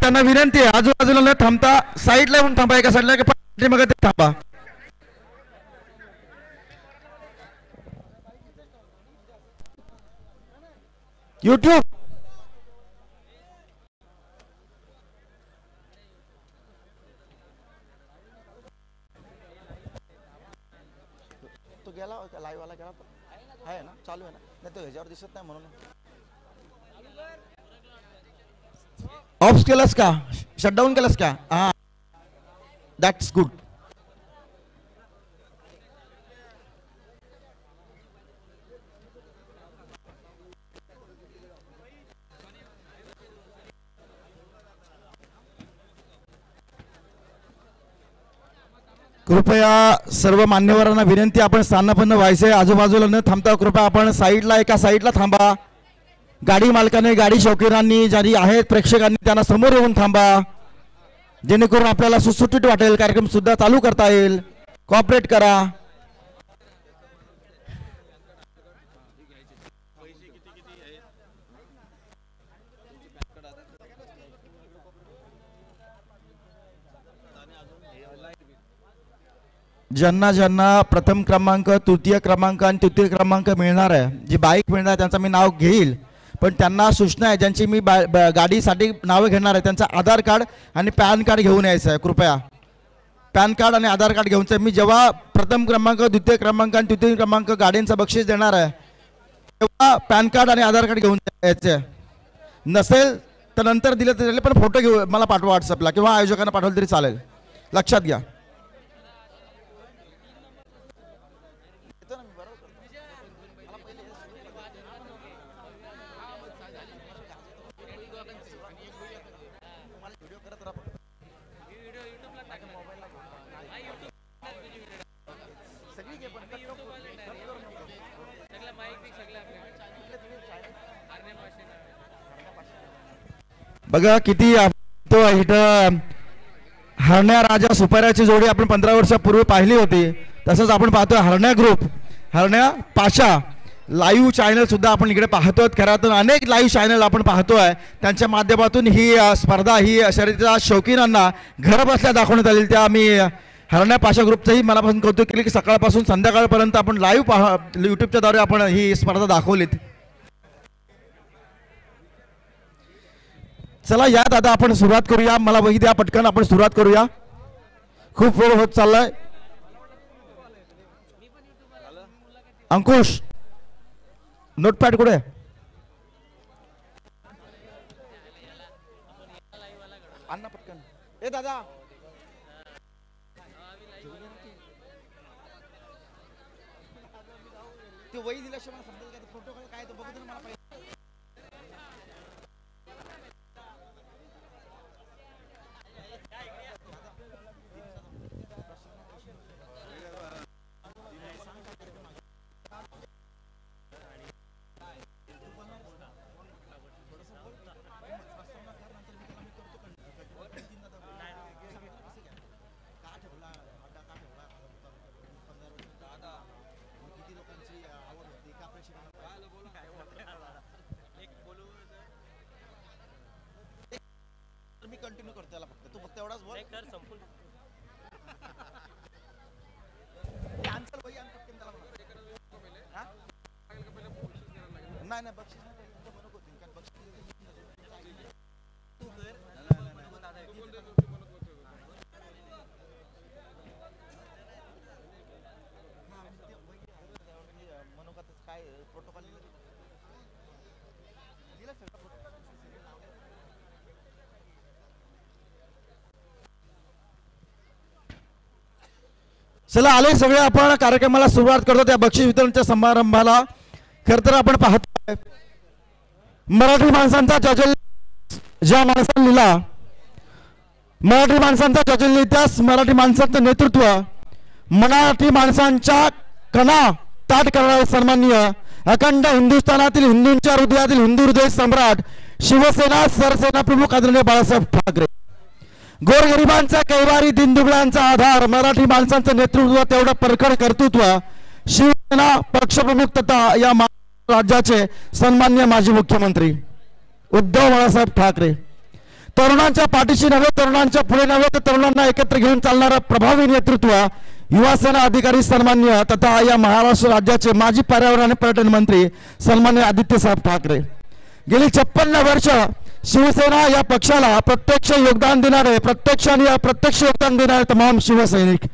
त्यांना विनंती आहे आजूबाजूला न थांबता साईडला येऊन थांबा, एका साईडला की मग ते थांबा. YouTube तो गेला लाईव्ह वाला गेला आहे ना, चालू आहे ना, नाही तो ह्याच्यावर दिसत नाही म्हणून. ऑफ केलंस का, शटडाऊन केलंस का? हा, दॅट्स गुड. कृपया सर्व मान्यवरांना विनंती, आपण स्थानापन्न व्हायचे, आजूबाजूला न थांबता कृपया आपण साईडला एका साईडला थांबा. गाडी मालकाने, गाडी शौकीरांनी, ज्यांनी आहेत प्रेक्षकांनी त्यांना समोर येऊन थांबा, जेणेकरून आपल्याला सुटसुटीत वाटेल, कार्यक्रम सुद्धा चालू करता येईल. कॉपरेट करा. ज्यांना ज्यांना प्रथम क्रमांक, तृतीय क्रमांक आणि तृतीय क्रमांक मिळणार आहे, जी बाईक मिळणार आहे त्यांचं मी नाव घेईल, पण त्यांना सूचना आहे ज्यांची मी गाडीसाठी नावं घेणार आहे त्यांचं आधार कार्ड आणि पॅन कार्ड घेऊन यायचं आहे. कृपया पॅन कार्ड आणि आधार कार्ड घेऊन. मी जेव्हा प्रथम क्रमांक, द्वितीय क्रमांक आणि तृतीय क्रमांक गाड्यांचं बक्षीस देणार आहे तेव्हा पॅन कार्ड आणि आधार कार्ड घेऊन यायचं. नसेल तर नंतर दिलं तरी चालेल, पण फोटो घेऊ मला पाठवा व्हॉट्सअपला किंवा आयोजकांना पाठवलं तरी चालेल. लक्षात घ्या. बघा किती इथं हरण्या राजा सुपाऱ्याची जोडी आपण 15 वर्षापूर्वी पाहिली होती. तसंच आपण पाहतोय हरण्या ग्रुप, हरण्या पाशा लाईव्ह चॅनल सुद्धा आपण इकडे पाहतोय. खऱ्यातून अनेक लाईव्ह चॅनल आपण पाहतोय, त्यांच्या माध्यमातून ही स्पर्धा, ही शर्यतीच्या शौकीनांना घर बसल्या दाखवण्यात आली. त्या आम्ही हरण्या पाशा ग्रुपचंही मनापासून कौतुक केले की सकाळपासून संध्याकाळपर्यंत आपण लाईव्ह यूट्यूबच्या द्वारे आपण ही स्पर्धा दाखवलीत. चला या दादा आपण सुरुवात करूया. मला वही द्या पटकन, आपण सुरुवात करूया. खूप वेळ होत चाललाय. अंकुश नोटपॅड कुठे? अण्णा पटकन. ए दादा ते वही दिल्याशिवाय समजेल का प्रोटोकॉल काय तो बघू दे मला पाहिजे. मी कंटिन्यू करतो त्याला, फक्त तू फक्त एवढाच बोल. कॅन्सल वही आणि पटकन त्याला नाही नाही बक्षीस म्हणत होती कारण बक्षीस तू कर मनोगतच काय प्रोटोकॉल दिलं सगळं. चला आले सगळे, आपण कार्यक्रमाला सुरुवात करतो त्या बक्षीस वितरणच्या समारंभाला. खर तर आपण पाहतो मराठी माणसांचा जजल, ज्या माणसाने लिहिला मराठी माणसांचा जजल इतिहास, मराठी माणसांचं नेतृत्व, मराठी माणसांच्या कणा ताट करणारे सन्माननीय अखंड हिंदुस्थानातील हिंदूंच्या हृदयातील हिंदू हृदय सम्राट शिवसेना सरसेना प्रमुख आदरणीय बाळासाहेब ठाकरे. गोरगरिबांचा कैवारी दिनदुबळ्यांचा आधार, मराठी माणसांचं नेतृत्व, तेवढं परखड कर्तृत्व, शिवसेना पक्षप्रमुख तथा या राज्याचे सन्माननीय माजी मुख्यमंत्री उद्धव बाळासाहेब ठाकरे. तरुणांच्या पाठीशी नव्हे, तरुणांच्या पुढे नव्हे, तर तरुणांना एकत्र घेऊन चालणारं प्रभावी नेतृत्व युवासेना अधिकारी सन्मान्य तथा या महाराष्ट्र राज्याचे माजी पर्यावरण आणि पर्यटन मंत्री सन्मान्य आदित्यसाहेब ठाकरे. गेली 56 वर्ष शिवसेना या पक्षाला प्रत्यक्ष योगदान देणारे, प्रत्यक्ष आणि अप्रत्यक्ष योगदान देणारे तमाम शिवसैनिक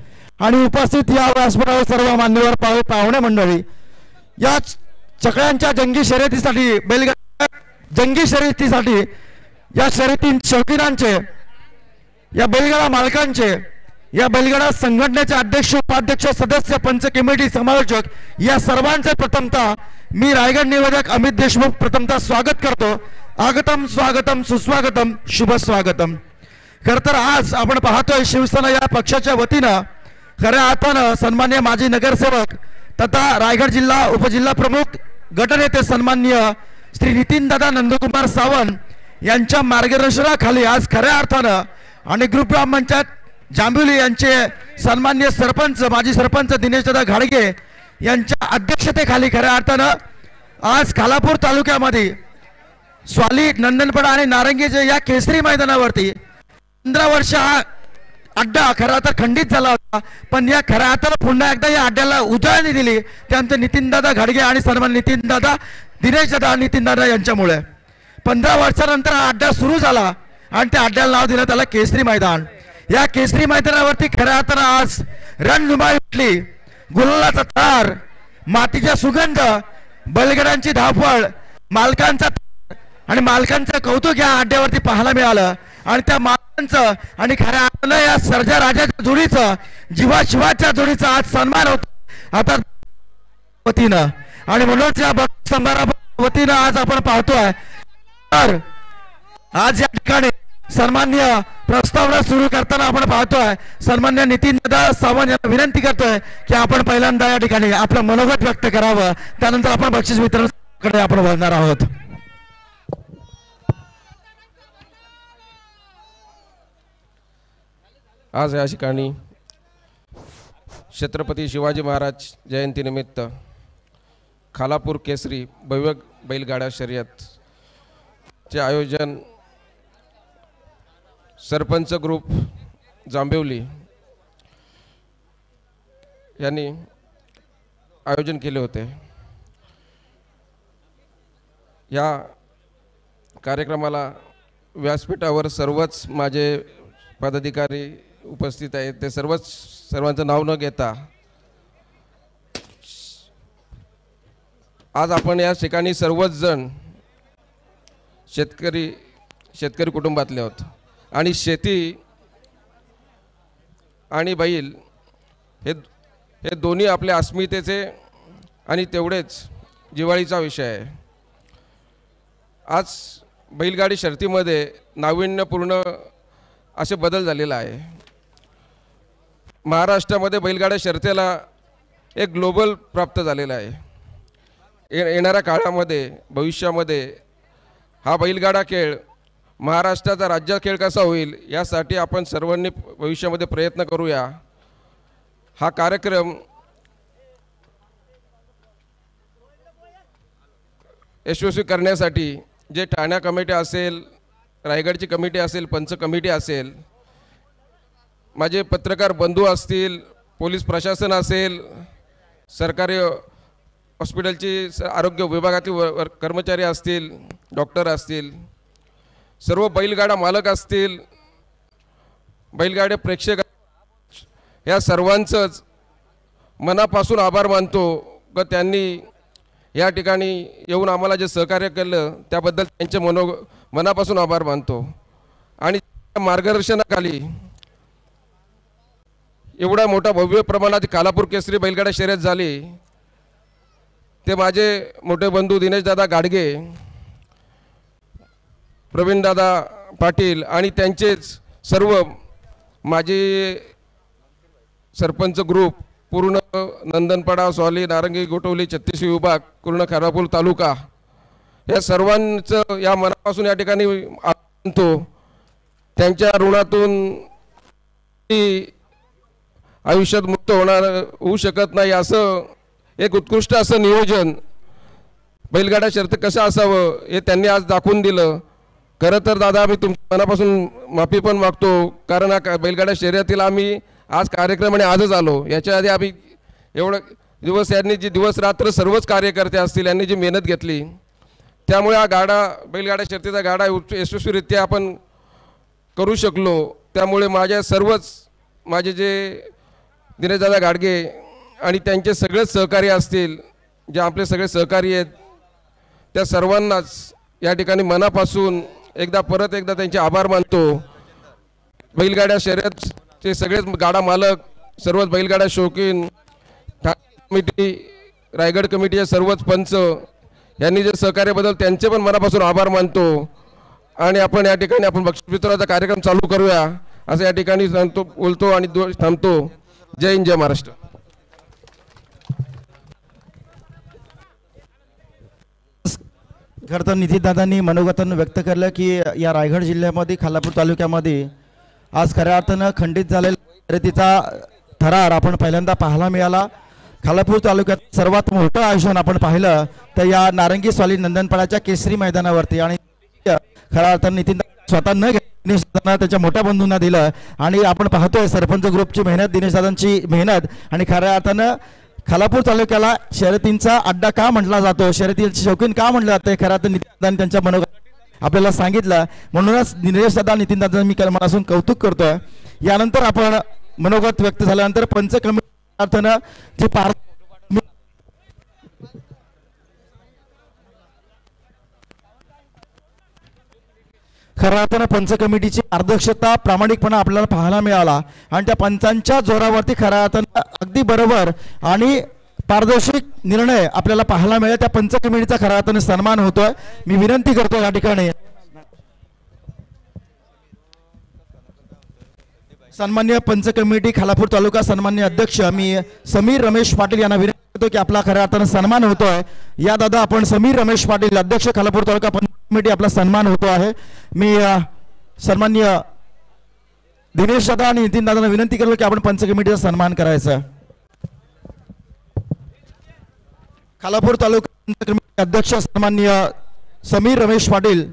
आणि उपस्थित या व्यासपीठावर सर्व मान्यवर पाहुणे मंडळी, या चकड्यांच्या जंगी शर्यतीसाठी जंगी शर्यतीसाठी या शर्यती शौकीनांचे, या बैलगाडा मालकांचे, या बैलगाडा संघटनेचे अध्यक्ष, उपाध्यक्ष, सदस्य, पंच कमिटी, समालोचक या सर्वांचे प्रथमतः मी रायगड निवेदक अमित देशमुख प्रथमतः स्वागत करतो. आगतम स्वागतम सुस्वागतम शुभ स्वागतम. खरं तर आज आपण पाहतोय शिवसेना या पक्षाच्या वतीनं खऱ्या अर्थानं सन्मान्य माजी नगरसेवक तथा रायगड जिल्हा उपजिल्हा प्रमुख गटनेते सन्मान्य श्री नितीनदादा नंदकुमार सावंत यांच्या मार्गदर्शनाखाली आज खऱ्या अर्थानं आणि ग्रुप ग्रामपंचायत जांभिवली यांचे सन्मान्य सरपंच, माजी सरपंच दिनेशदादा घाडगे यांच्या अध्यक्षतेखाली खऱ्या अर्थानं आज खालापूर तालुक्यामध्ये स्वाली, नंदनपाडा आणि नारंगीचे या केसरी मैदानावरती 15 वर्ष हा अड्डा खरा तर खंडित झाला होता, पण या खऱ्या अर्थानं पुन्हा एकदा या अड्ड्याला उजळणी दिली त्यानंतर नितीनदादा घाडगे आणि सन्मान नितीनदादा, दिनेशदादा, नितीनदादा यांच्यामुळे 15 वर्षानंतर हा अड्डा सुरू झाला आणि त्या अड्ड्याला नाव दिलं त्याला केसरी मैदान. या केसरी मैदानावरती खऱ्या अर्थानं आज रणधुमाळी उठली, गुलालाचा तार, मातीचा सुगंध, बैलगाड्यांची धावपळ, मालकांचा आणि मालकांचं कौतुक या अड्ड्यावरती पाहायला मिळालं आणि त्या मालकांचं आणि खऱ्या अर्थानं या सर्जा राजाच्या जोडीचं, जीवा शिवाच्या जोडीचा आज सन्मान होतो आता वतीनं आणि म्हणूनच या समारंभा वतीनं आज आपण पाहतोय. तर आज या ठिकाणी सन्मान्य प्रस्तावना सुरू करताना आपण पाहतोय सन्मान्य नितीनदादा सावंत यांना विनंती करतोय की आपण पहिल्यांदा या ठिकाणी आपलं मनोगत व्यक्त करावं, त्यानंतर आपण बक्षीस वितरणाकडे आपण वळणार आहोत. आज या ठिकाणी छत्रपती शिवाजी महाराज जयंतीनिमित्त खालापूर केसरी भव्य बैलगाडा शर्यतचे आयोजन सरपंच ग्रुप जांभिवली यांनी आयोजन केले होते. या कार्यक्रमाला व्यासपीठावर सर्वच माझे पदाधिकारी उपस्थित आहेत. ते सर्वांचं नाव न घेता आज आपण या ठिकाणी सर्वच जण शेतकरी कुटुंबातले आहोत आणि शेती आणि बैल हे दोन्ही आपल्या अस्मितेचे आणि तेवढेच जिव्हाळीचा विषय आहे. आज बैलगाडी शर्यतीमध्ये नाविन्यपूर्ण असे बदल झालेला आहे. महाराष्ट्रामध्ये बैलगाड्या शर्यतीला एक ग्लोबल प्राप्त झालेला आहे. येणाऱ्या काळामध्ये भविष्यामध्ये हा बैलगाडा खेळ महाराष्ट्राचा राज्य खेळ कसा होईल यासाठी आपण सर्वांनी भविष्यामध्ये प्रयत्न करूया. हा कार्यक्रम यशस्वी करण्यासाठी जे ठाण्या कमिटी असेल, रायगडची कमिटी असेल, पंच कमिटी असेल, माझे पत्रकार बंधू असतील, पोलीस प्रशासन असेल, सरकारी हॉस्पिटलची आरोग्य विभागातील कर्मचारी असतील, डॉक्टर असतील, सर्व बैलगाडा मालक असतील, बैलगाडे प्रेक्षक, या सर्वांचंच मनापासून आभार मानतो व त्यांनी या ठिकाणी येऊन आम्हाला जे सहकार्य केलं त्याबद्दल त्यांचे मनापासून आभार मानतो. आणि मार्गदर्शनाखाली एवढा मोठा भव्य प्रमाणात खालापूर केसरी बैलगाडा शर्यत झाली. ते माझे मोठे बंधू दिनेशदादा घाडगे, प्रवीणदादा पाटील आणि त्यांचेच सर्व माझे सरपंच ग्रुप, पूर्ण नंदनपाडा, स्वाली, नारंगी, गोटवली, 36 विभाग, पूर्ण खालापूर तालुका, या सर्वांचं या मनापासून या ठिकाणी मानतो. त्यांच्या ऋणातून आयुष्यात मुक्त होऊ शकत नाही असं एक उत्कृष्ट असं नियोजन बैलगाडा शर्यत कसं असावं हे त्यांनी आज दाखवून दिलं. खरं तर दादा आम्ही तुमच्या मनापासून माफी पण मागतो, कारण हा बैलगाडा शर्यतीला आम्ही आज कार्यक्रमाने आजच आलो. याच्या आधी आम्ही एवढं दिवस यांनी जी दिवस रात्र सर्वच कार्यकर्ते असतील यांनी जी मेहनत घेतली, त्यामुळे हा बैलगाडा शर्यतीचा गाडा यशस्वीरित्या आपण करू शकलो. त्यामुळे माझे जे दिनेशदादा गाडगे आणि त्यांचे सगळेच सहकारी असतील, जे आपले सगळे सहकारी आहेत, त्या सर्वांनाच या ठिकाणी मनापासून परत एकदा त्यांचे आभार मानतो. बैलगाड्या शर्यतचे सगळेच गाडा मालक, सर्वच बैलगाडा शौकीन, कमिटी, रायगड कमिटीचे सर्वच पंच यांनी जे सहकार्याबद्दल त्यांचे पण मनापासून आभार मानतो. आणि आपण या ठिकाणी बक्षीस वितरणाचा कार्यक्रम चालू करूया असं या ठिकाणी बोलतो आणि थांबतो. जय हिंद, जय महाराष्ट्र. खरं तर नितीनदादांनी मनोगतानं व्यक्त केलं की या रायगड जिल्ह्यामध्ये खालापूर तालुक्यामध्ये आज खऱ्या अर्थानं खंडित झालेल्या शर्यतीचा थरार आपण पहिल्यांदा पाहायला मिळाला. खालापूर तालुक्यात सर्वात मोठं आयोजन आपण पाहिलं तर या नारंगी स्वाली नंदनपाड्याच्या केसरी मैदानावरती, आणि खऱ्या अर्थानं नितीन स्वतः न दिनेशदादांना त्याच्या मोठ्या बंधूंना दिलं. आणि आपण पाहतोय सरपंच ग्रुपची मेहनत, दिनेशदादांची मेहनत, आणि खऱ्या अर्थानं खालापूर तालुक्याला शर्यतींचा अड्डा का म्हटला जातो, शर्यतींचे शौकीन का म्हटलं जाते, खरं तर नितीनदादांनी त्यांच्या मनोगत आपल्याला सांगितलं. म्हणूनच दिनेशदादा, नितीनदादा मी मनापासून कौतुक करतोय. यानंतर आपण मनोगत व्यक्त झाल्यानंतर पंच कमिटी अर्थानं जी खऱ्या अर्थानं पंच कमिटीची पारदर्शकता, प्रामाणिकपणा आपल्याला पाहायला मिळाला. आणि त्या पंचांच्या जोरावरती खऱ्या अर्थानं अगदी बरोबर आणि पारदर्शक निर्णय आपल्याला पाहायला मिळेल. त्या पंच कमिटीचा खऱ्या अर्थानं सन्मान होतोय. मी विनंती करतो या ठिकाणी सन्मान्य पंच कमिटी खालापूर तालुका सन्मान्य अध्यक्ष मी समीर रमेश पाटील यांना विनंती करतो की आपला खऱ्या अर्थानं सन्मान होतोय. या दादा आपण समीर रमेश पाटील अध्यक्ष खालापूर तालुका पंच कमिटी आपला सन्मान होतो आहे. मी सन्मान्य दिनेश दादा आणि नितीन दादांना विनंती करतो की आपण पंच कमिटीचा सन्मान करायचा. खालापूर तालुका पंच कमिटी अध्यक्ष सन्मान्य समीर रमेश पाटील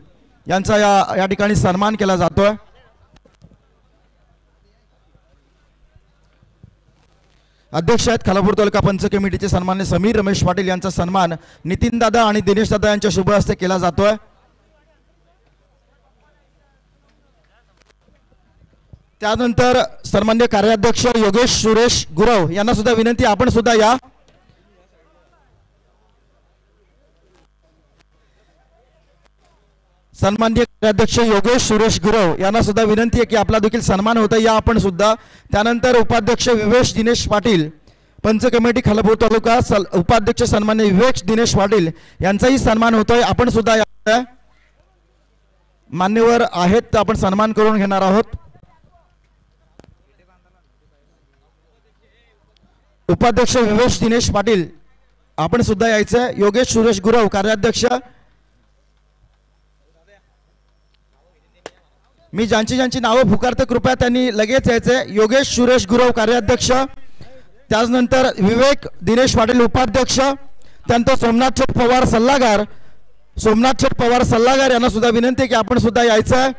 यांचा या ठिकाणी सन्मान केला जातोय. अध्यक्ष आहेत खालापूर तालुका पंच कमिटीचे सन्मान्य समीर रमेश पाटील यांचा सन्मान नितीन दादा आणि दिनेश दादा यांच्या शुभ हस्ते केला जातोय. त्यानंतर सन्मान्य कार्याध्यक्ष योगेश सुरेश गुरव यांना सुद्धा विनंती आपण सुद्धा या. सन्मान्य कार्याध्यक्ष योगेश सुरेश गुरव यांना सुद्धा विनंती आहे की आपला देखील सन्मान होता या आपण सुद्धा. त्यानंतर उपाध्यक्ष विवेश दिनेश पाटील पंच कमिटी खालापूर तालुका उपाध्यक्ष सन्मान्य विवेश दिनेश पाटील यांचाही सन्मान होतोय. आपण सुद्धा या मान्यवर आहेत तर आपण सन्मान करून घेणार आहोत. उपाध्यक्ष विवेश दिनेश पाटील आपण सुद्धा यायचं. योगेश सुरेश गुरव कार्याध्यक्ष, मी ज्यांची नावं पुकारते कृपया त्यांनी लगेच यायचे. योगेश सुरेश गुरव कार्याध्यक्ष, त्यानंतर विवेक दिनेश पाटील उपाध्यक्ष, त्यानंतर सोमनाथ शेठ पवार सल्लागार यांना सुद्धा विनंती की आपण सुद्धा यायचं.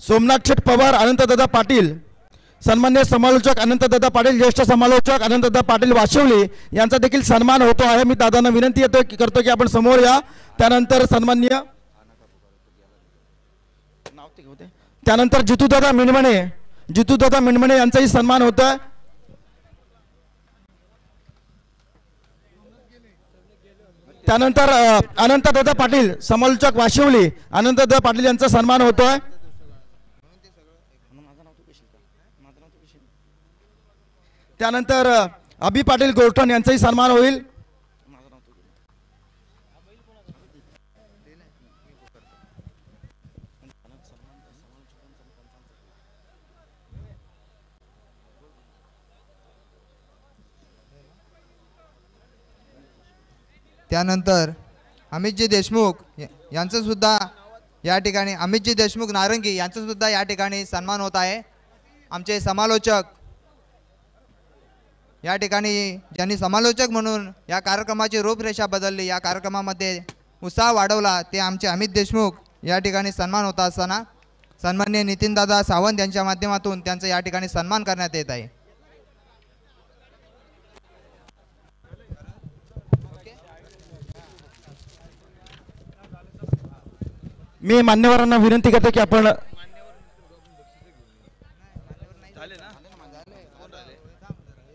सोमनाथ शेठ पवार, अनंतदादा पाटील, सन्मान्य समालोचक अनंतदादा पाटील, ज्येष्ठ समालोचक अनंतदादा पाटील वाशिवली यांचा देखील सन्मान होतो आहे. मी दादांना विनंती करतो की आपण समोर या. त्यानंतर सन्मान्य त्यानंतर जितूदादा मिणमणे यांचाही सन्मान होत आहे. त्यानंतर अनंतदादा पाटील समालोचक वाशिवली, अनंतदादा पाटील यांचा सन्मान होतोय. त्यानंतर अभि पाटील गोरठण यांचाही सन्मान होईल. त्यानंतर अमितजी देशमुख यांचं सुद्धा या ठिकाणी, अमितजी देशमुख नारंगी यांचं सुद्धा या ठिकाणी सन्मान होत आहे. आमचे समालोचक या ठिकाणी ज्यांनी समालोचक म्हणून या कार्यक्रमाची रूपरेषा बदलली, या कार्यक्रमामध्ये उत्साह वाढवला, ते आमचे अमित देशमुख या ठिकाणी सन्मान होता असताना सन्माननीय नितीनदादा सावंत यांच्या माध्यमातून त्यांचा या ठिकाणी सन्मान करण्यात येत आहे. मी मान्यवरांना विनंती करतो की आपण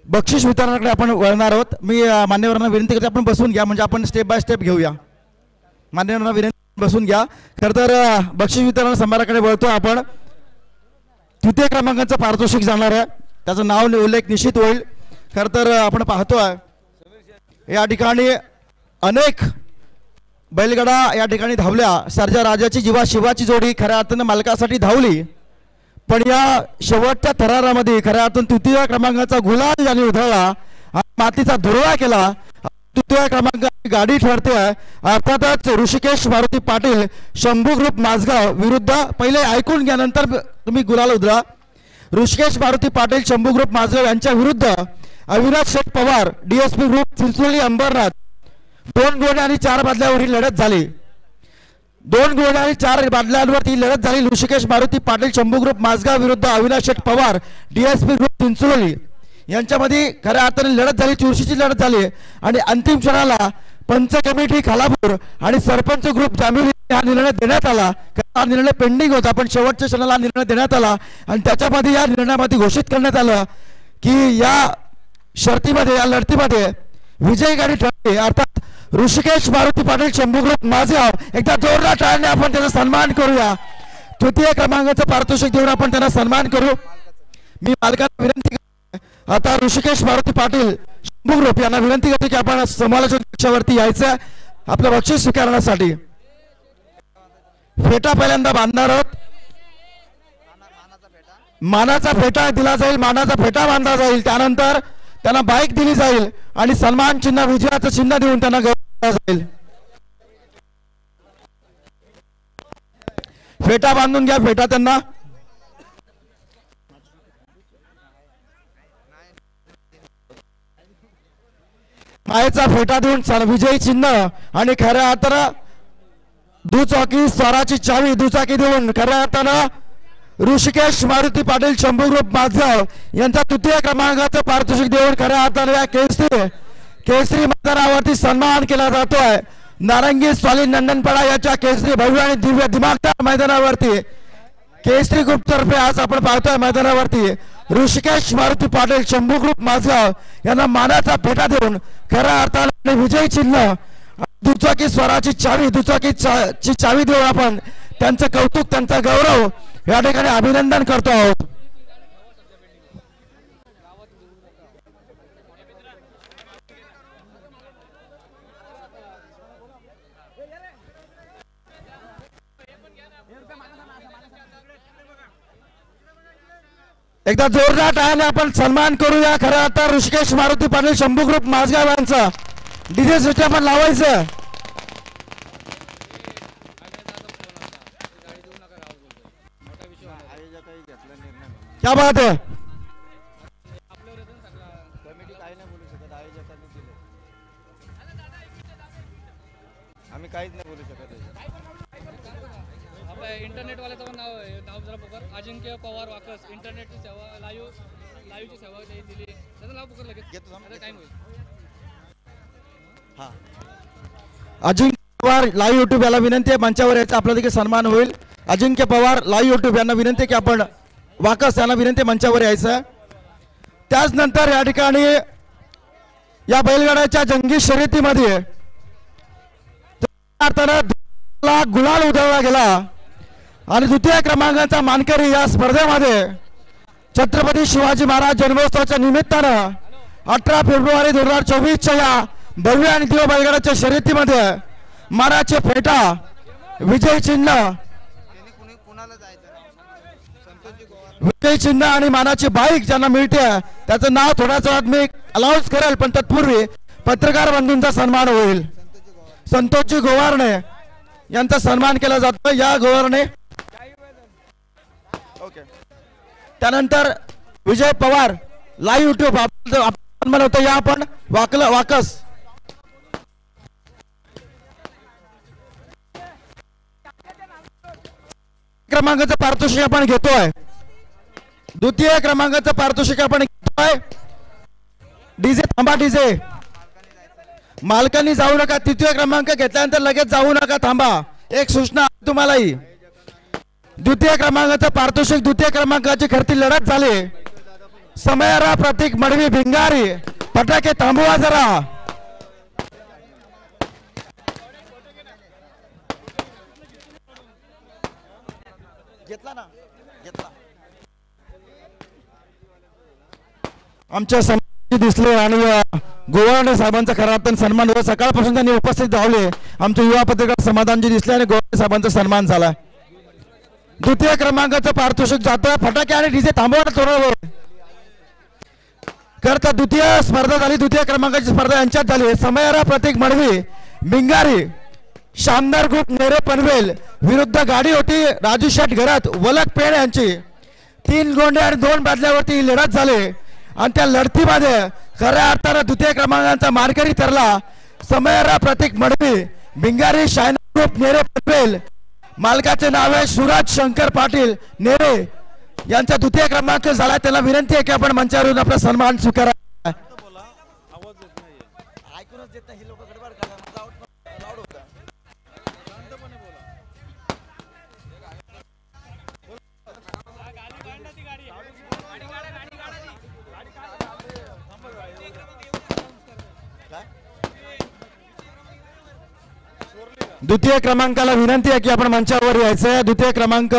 बक्षीस वितरणाकडे आपण वळणार आहोत. मी मान्यवरांना विनंती करतो आपण बसून घ्या, म्हणजे आपण स्टेप बाय स्टेप घेऊया. मान्यवरांना विनंती बसून घ्या. खरं तर बक्षीस वितरण समारंभाकडे वळतो आपण. तृतीय क्रमांकाचं पारितोषिक जाणार आहे, त्याचं नाव उल्लेख निश्चित होईल. खरं तर आपण पाहतोय या ठिकाणी अनेक बैलगाडा या ठिकाणी धावल्या. सर्जा राजाची जीवा शिवाची जोडी खऱ्या अर्थानं मालकासाठी धावली, पण या शेवटच्या थरारामध्ये खऱ्या अर्थानं तृतीय क्रमांकाचा गुलाल ज्याने उधळला, मातीचा धुरळा केला, तृतीय क्रमांकाची गाडी ठरते अर्थातच ऋषिकेश मारुती पाटील शंभू ग्रुप माझगाव विरुद्ध. पहिले ऐकून घ्या, नंतर तुम्ही गुलाल उधळा. ऋषिकेश मारुती पाटील शंभू ग्रुप माझगाव यांच्या विरुद्ध अविनाश शेठ पवार DSP ग्रुप चिंचोली अंबरनाथ. 2 गोण्या आणि 4 बादल्यावर ही लढत झाली. 2 गोण्या आणि 4 बादल्यांवर ती लढत झाली. ऋषिकेश मारुती पाटील शंभू ग्रुप माझगाव विरुद्ध अविनाश शेठ पवार DSP ग्रुप चिंचोली यांच्यामध्ये खऱ्या अर्थाने लढत झाली, चुरशीची लढत झाली. आणि अंतिम क्षणाला पंच कमिटी खालापूर आणि सरपंच ग्रुप जांभेली हा निर्णय देण्यात आला. हा निर्णय पेंडिंग होता, पण शेवटच्या क्षणाला निर्णय देण्यात आला आणि त्याच्यामध्ये या निर्णयामध्ये घोषित करण्यात आलं की या शर्तीमध्ये, या लढतीमध्ये विजयी गाडी ठरली, अर्थात ऋषिकेश मारुती पाटील शंभू ग्रुप माझगाव. एकदा जोरदार टाळ्याने आपण त्याचा सन्मान करूया. तृतीय क्रमांकाचं पारितोषिक देऊन आपण त्यांना सन्मान करू. मी मालकांना विनंती करतो, आता ऋषिकेश मारुती पाटील शंभू ग्रुप यांना विनंती करतो की आपण समालोचक कक्षावरती यायचं आपलं बक्षीस स्वीकारण्यासाठी. फेटा पहिल्यांदा बांधणार आहोत. मानाचा फेटा दिला जाईल, मानाचा फेटा बांधला जाईल. त्यानंतर त्यांना बाईक दिली जाईल आणि सन्मान चिन्ह, विजयाचं चिन्ह देऊन त्यांना गौरवलं जाईल. फेटा बांधून घ्या, फेटा त्यांना. मायेचा फेटा देऊन विजयी चिन्ह आणि खऱ्या अर्थानं दुचाकी स्वराची चावी दुचाकी देऊन खऱ्या अर्थानं ऋषिकेश मारुती पाटील शंभू ग्रुप माझगाव यांचा तृतीय क्रमांकाचं पारितोषिक देऊन खऱ्या अर्थानं या केसरी मैदानावरती सन्मान केला जातोय. नारंगी स्वाली नंदनपाडा याच्या केसरी भव्य आणि दिव्य दिमागदार मैदानावरती केसरी ग्रुप तर्फे आज आपण पाहतोय मैदानावरती ऋषिकेश मारुती पाटील शंभू ग्रुप माझगाव यांना मानाचा फेटा देऊन खऱ्या अर्थाने विजयी चिन्ह, दुचाकी स्वराची चावी, दुचाकीची चावी देऊन आपण त्यांचं कौतुक, त्यांचा गौरव या ठिकाणी अभिनंदन करतो आहोत. एकदा जोरदार टाळ्याने आपण सन्मान करूया. खरं आता ऋषिकेश मारुती पाटील शंभू ग्रुप माझगाव यांचा डीजे सिस्टम आपण लावायचं. क्या बात है. आम्ही काहीच नाही बोलू शकत. इंटरनेट वाल्याचं पण नाव जरा पुकार. अजिंक्य पवार वाकस इंटरनेटची सेवा लाईव्हची सेवा दिली, त्याचं नाव पुकार लगेच टाइम होईल. हा, अजिंक्य पवार लाईव्ह युट्यूब याला विनंती आहे मंचावर यायचा, आपला देखील सन्मान होईल. अजिंक्य पवार लाईव्ह युट्यूब यांना विनंती आहे की आपण वाकस यांना विनंती आहे मंचावर यायचं. त्याचनंतर या ठिकाणी या बैलगाड्याच्या जंगी शर्यतीमध्ये गुलाल उधळला गेला आणि द्वितीय क्रमांकाचा मानकरी या स्पर्धेमध्ये छत्रपती शिवाजी महाराज जन्मोत्सवाच्या निमित्तानं 18 फेब्रुवारी 2024च्या या भव्य आणि दिव्य बैलगाड्याच्या शर्यतीमध्ये मानाचे फेटा, विजय चिन्ह, विजय चिन्ह आणि मानाची बाईक ज्यांना मिळते त्याचं नाव थोड्याच वेळात मी अनाउन्स करेल, पण तत्पूर्वी पत्रकार बंधूंचा सन्मान होईल. संतोषजी गोवारणे यांचा सन्मान केला जातो. या गोवारणे त्यानंतर विजय पवार लाईव्ह युट्यूब सन्मान होतो या आपण वाकस क्रमांकाचं पारितोषिक आपण घेतोय. द्वितीय क्रमांकाचं पारितोषिक आपण घेतोय. डीजे थांबा, डीजे मालकांनी जाऊ नका. तृतीय क्रमांक घेतल्यानंतर लगेच जाऊ नका, थांबा. एक सूचना आहे तुम्हालाही. द्वितीय क्रमांकाचं पारितोषिक द्वितीय क्रमांकाची खरती लढत झाली. समयरा प्रतीक मडवी भिंगारी फटाके थांबवा जरा. घेतला ना, घेतला. आमच्या समाजाचे दिसले आणि गोवाडे साहेबांचा खरा अर्थाने सन्मान झाला. सकाळपासून त्यांनी उपस्थित राहिले. आमचे युवा पत्रकार समाधानजी दिसले आणि गोवाडे साहेबांचा सन्मान झाला. द्वितीय क्रमांकाचं पारितोषिक जातोय. फटाके आणि डीजे थांबवा थोडा वेळ. करता द्वितीय स्पर्धा झाली. द्वितीय क्रमांकाची स्पर्धा यांच्यात झाली. समयरा प्रतीक मडवी भिंगारी शानदार ग्रुप नेरे पनवेल विरुद्ध गाडी होती राजू शेठ घरात वलक पेण यांची. 3 गोंडे आणि 2 बादल्यावरती ही लढत झाली आणि त्या लढतीमध्ये खऱ्या अर्थानं द्वितीय क्रमांकाचा मानकरी ठरला समयरा प्रतीक मडवी भिंगारी शानदार ग्रुप नेरे पनवेल. मालकाचे नाव आहे सुराज शंकर पाटील नेरे. यांचा द्वितीय क्रमांक झाला. त्याला विनंती आहे की आपण मंचावर येऊन आपला सन्मान स्वीकारा. ऐकूनच देत नाही, ही लोक गडबड करतात. लाऊड होतं. द्वितीय क्रमांकाला विनंती आहे की आपण मंचावर यायचं. द्वितीय क्रमांक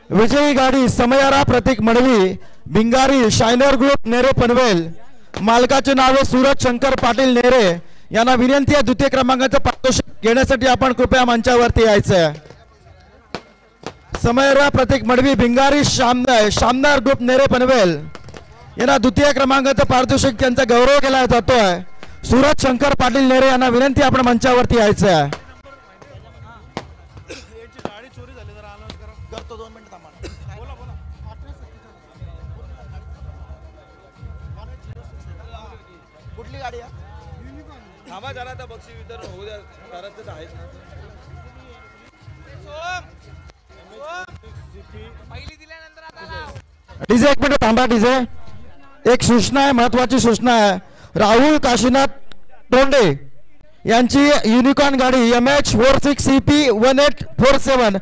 विजयी गाडी समयरा प्रतीक मडवी भिंगारी शायनर ग्रुप नेरे पनवेल. मालकाचे नाव आहे सूरज शंकर पाटील नेरे. यांना विनंती आहे द्वितीय क्रमांकाचं पारितोषिक घेण्यासाठी आपण कृपया मंचावरती यायचं. समयरा प्रतीक मडवी भिंगारी शानदार ग्रुप नेरे पनवेल यांना द्वितीय क्रमांकाचं पारितोषिक त्यांचा गौरव केला जातोय. सूरज शंकर पाटील नेरे यांना विनंती आपण मंचावरती यायचं. करतो 2 मिनिट थांबा. कुठली गाडी आहे? थांबा जरा, आता बक्षीस वितरण होऊ द्या. करायचं आहे डीजे एक मिनिट थांबा. डीजे एक सूचना आहे, महत्वाची सूचना आहे. राहुल काशीनाथ तोंडे यांची युनिकॉर्न गाडी MH46CP1847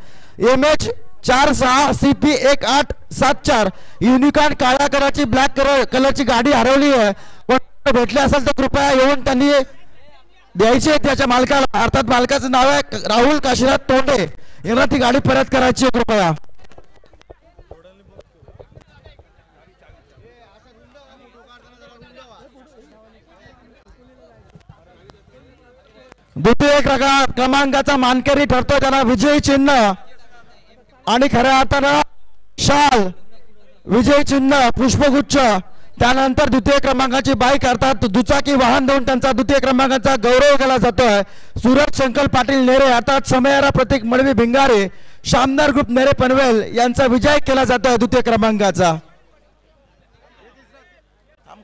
MH46CP 1874 युनिकॉर्न काळ्या कलरची ब्लॅक कलरची गाडी हरवली आहे. कोण भेटले असेल तर कृपया येऊन त्यांनी द्यायची आहे त्याच्या मालकाला. अर्थात मालकाचं नाव आहे राहुल काशीनाथ तोंडे. यांना ती गाडी परत करायची आहे कृपया. द्वितीय क्रमांकाचा मानकरी ठरतो त्यांना विजयी चिन्ह आणि खऱ्या अर्थानं शाल विजयी चिन्ह पुष्पगुच्छ. त्यानंतर द्वितीय क्रमांकाची बाईक अर्थात दुचाकी वाहन देऊन त्यांचा द्वितीय क्रमांकाचा गौरव केला जातोय. सूरज शंकर पाटील नेरे अर्थात समयरा प्रतीक मडवी भिंगारे शानदार ग्रुप नेरे पनवेल यांचा विजय केला जातोय द्वितीय क्रमांकाचा.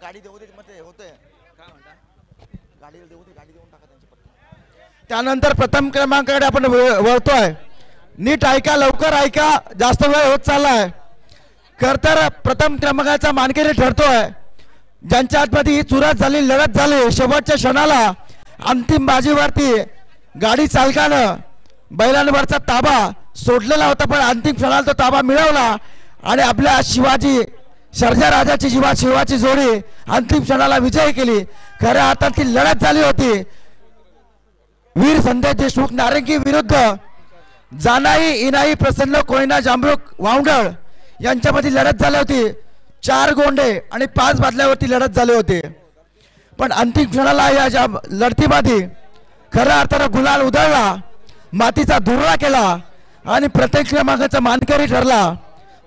गाडी देऊ दे मध्ये होतंय. काय म्हणता? गाडी देऊ दे, गाडी देऊन टाका त्यांची पटकन. त्यानंतर प्रथम क्रमांकाकडे आपण वळतोय. नीट ऐका, लवकर ऐका, जास्त वेळ होत चाललाय. खर तर प्रथम क्रमांकाचा मानकरी ठरतोय ज्यांच्या आतमध्ये ही चुरस झाली, लढत झाली. शेवटच्या क्षणाला अंतिम बाजीवरती गाडी चालकानं बैलांवरचा ताबा सोडलेला होता, पण अंतिम क्षणाला तो ताबा मिळवला आणि आपल्या शिवाजी सर्जाराजाची शिवाची जोडी अंतिम क्षणाला विजय केली. खऱ्या अर्थात ती लढत झाली होती. वीर संदेश देशमुख नारंगी विरुद्ध जानाई इनाई प्रसन्न कोयना जांभरूक वावंडळ यांच्यामध्ये लढत झाली होती. 4 गोंडे आणि 5 बादल्यावरती लढत झाली होती. पण अंतिम क्षणाला या लढतीमध्ये खऱ्या अर्थानं गुलाल उधळला, मातीचा धुरळा केला आणि प्रत्येक क्रमांकाचा मानकरी ठरला.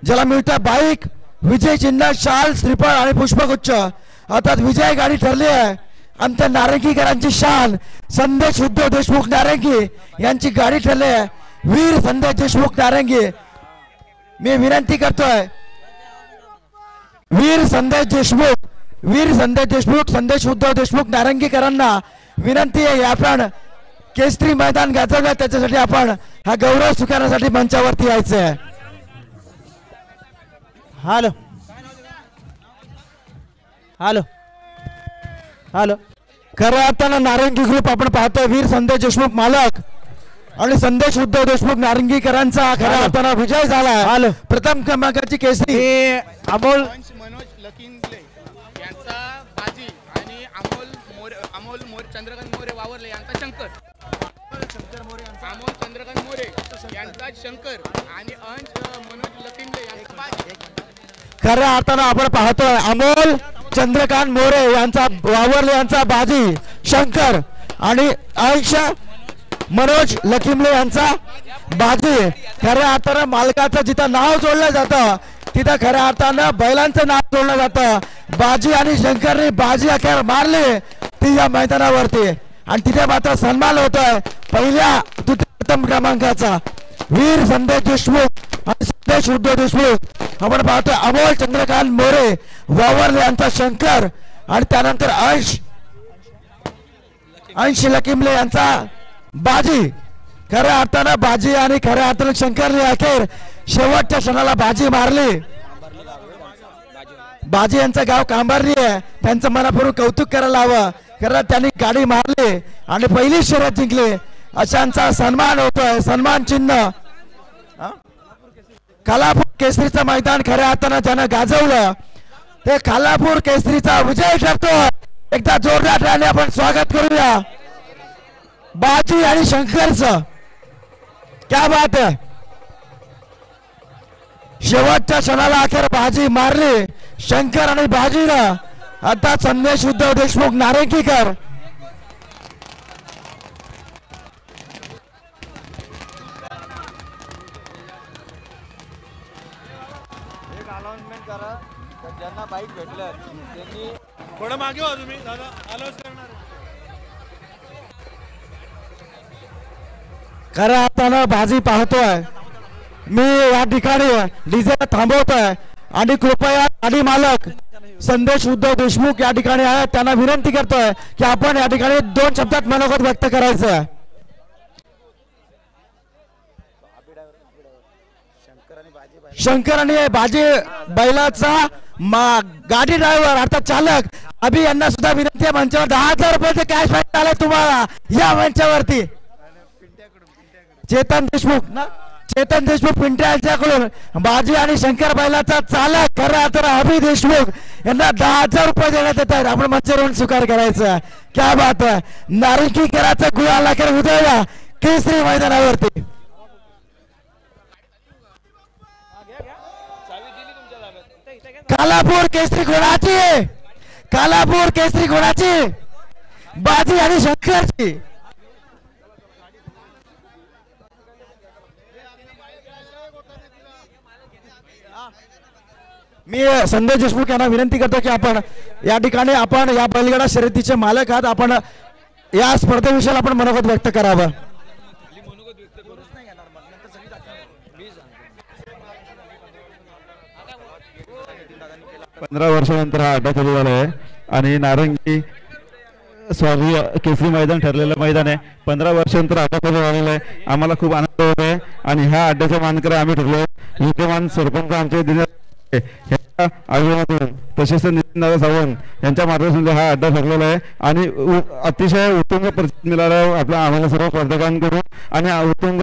ज्याला मिळतं बाईक, विजय चिन्ह, शाल, श्रीफळ आणि पुष्पगुच्छ. अर्थात विजय गाडी ठरली आहे आणि त्या नारंगीकरांची शान संदेश उद्धव देशमुख नारंगी यांची गाडी ठरली आहे. वीर संदेश देशमुख नारंगी. मी विनंती करतोय वीर संदेश देशमुख वीर संदेश उद्धव देशमुख नारंगीकरांना विनंती आहे, आपण केसरी मैदान गाजवलं, त्याच्यासाठी आपण हा गौरव स्वीकारण्यासाठी मंचावरती यायचं आहे. Hello hello hello. खऱ्या अर्थानं नारंगी ग्रुप आपण पाहतोय, वीर संदेश देशमुख मालक आणि संदेश उद्धव देशमुख नारंगीकरांचा खऱ्या अर्थानं विजय झाला. हॅलो. प्रथम क्रमांकाची केसरी हे अमोल मनोज लकिंगले यांचा बाजी आणि अमोल चंद्रकांत मोरे वावरले यांचा शंकर, अमोल चंद्रकांत मोरे यांचा शंकर आणि अंश मनोज लकिंगले यांचा बाजी. खऱ्या अर्थानं आपण पाहतोय अमोल चंद्रकांत मोरे यांचा वावरले यांचा बाजी शंकर आणि अंश मनोज लखिमले यांचा बाजी. खऱ्या अर्थानं मालकाचं जिथं नाव जोडलं जातं तिथं खऱ्या अर्थानं बैलांचं नाव जोडलं जातं. बाजी आणि शंकरने बाजी अखेर मारली ती या मैदानावरती आणि तिथे मात्र सन्मान होतोय पहिल्या प्रथम क्रमांकाचा वीर संदेश देशमुख आणि संदेश उद्धव देशमुख. आपण पाहतोय अमोल चंद्रकांत मोरे वावरले यांचा शंकर आणि त्यानंतर अंश लकिमले यांचा बाजी. खऱ्या अर्थानं बाजी आणि खऱ्या अर्थानं शंकरने अखेर शेवटच्या क्षणाला बाजी मारली. बाजी यांचं गाव कांबारली आहे, त्यांचं मनापूर्वक कौतुक करायला हवं. खरं त्यांनी गाडी मारली आणि पहिली शर्यत जिंकली, अशांचा सन्मान होतोय. सन्मान चिन्ह खालापूर केसरीचं मैदान खऱ्या अर्थानं ज्यानं गाजवलं ते खालापूर केसरीचा विजय ठरतो. एकदा जोरदार टाळ्याने आपण स्वागत करूया बाजी आणि शंकरचं. क्या बात आहे. शेवटच्या क्षणाला अखेर बाजी मारली शंकर आणि बाजीनं. आता संदेश उद्धव देशमुख नारंगीकर अनाउन्समेंट करा ज्यांना बाईक भेटल्या त्यांनी थोडं मागे व्हा तुम्ही दादा अनाउन्स करणार. खऱ्या अर्थानं बाजी पाहतोय मी या ठिकाणी डीजे थांबवतोय आणि कृपया गाडी मालक संदेश उद्धव देशमुख या ठिकाणी आहेत, त्यांना विनंती करतोय की आपण या ठिकाणी 2 शब्दात मनोगत व्यक्त करायचं. शंकर आणि बाजी बैलाचा गाडी ड्रायव्हर अर्थात चालक अभि यांना सुद्धा विनंती आहे मंचावर 10,000 रुपयाचे कॅश प्राइज आले तुम्हाला या मंचावरती. चेतन देशमुख पिंट्या यांच्याकडून बाजी आणि शंकर बैलाचा चालक खऱ्या अर्थानं अभि देशमुख यांना 10,000 रुपये देण्यात येत आहेत. आपण मंचावरून स्वीकार करायचा. क्या बात आहे. नारंगीकराचा गुलाल अखेर उधळला केसरी मैदानावरती. कालापूर केसरी कोणाची बाजी आणि शंकरची. मी संदेश देशमुख यांना विनंती करतो की आपण या ठिकाणी आपण या बैलगाडा शर्यतीचे मालक आहात, आपण या स्पर्धेविषयी आपण मनोगत व्यक्त करावं. 15 वर्षानंतर हा अड्डा चालू झाला आहे आणि नारंगी स्वारी केसरी मैदान ठरलेलं मैदान आहे. 15 वर्षानंतर अड्डा चालू झालेला आहे. आम्हाला खूप आनंद होत आहे आणि ह्या अड्ड्याचा मानकरी आम्ही ठरलो. विद्यमान सरपंच आमचे आयोजनातून तसेच नितीनदादा सावंत यांच्या मार्गदर्शनाने हा अड्डा ठरलेला आहे आणि अतिशय उत्तुंग प्रतिसाद मिळाला आपल्या आम्हाला सर्व स्पर्धकांकडून आणि उत्तुंग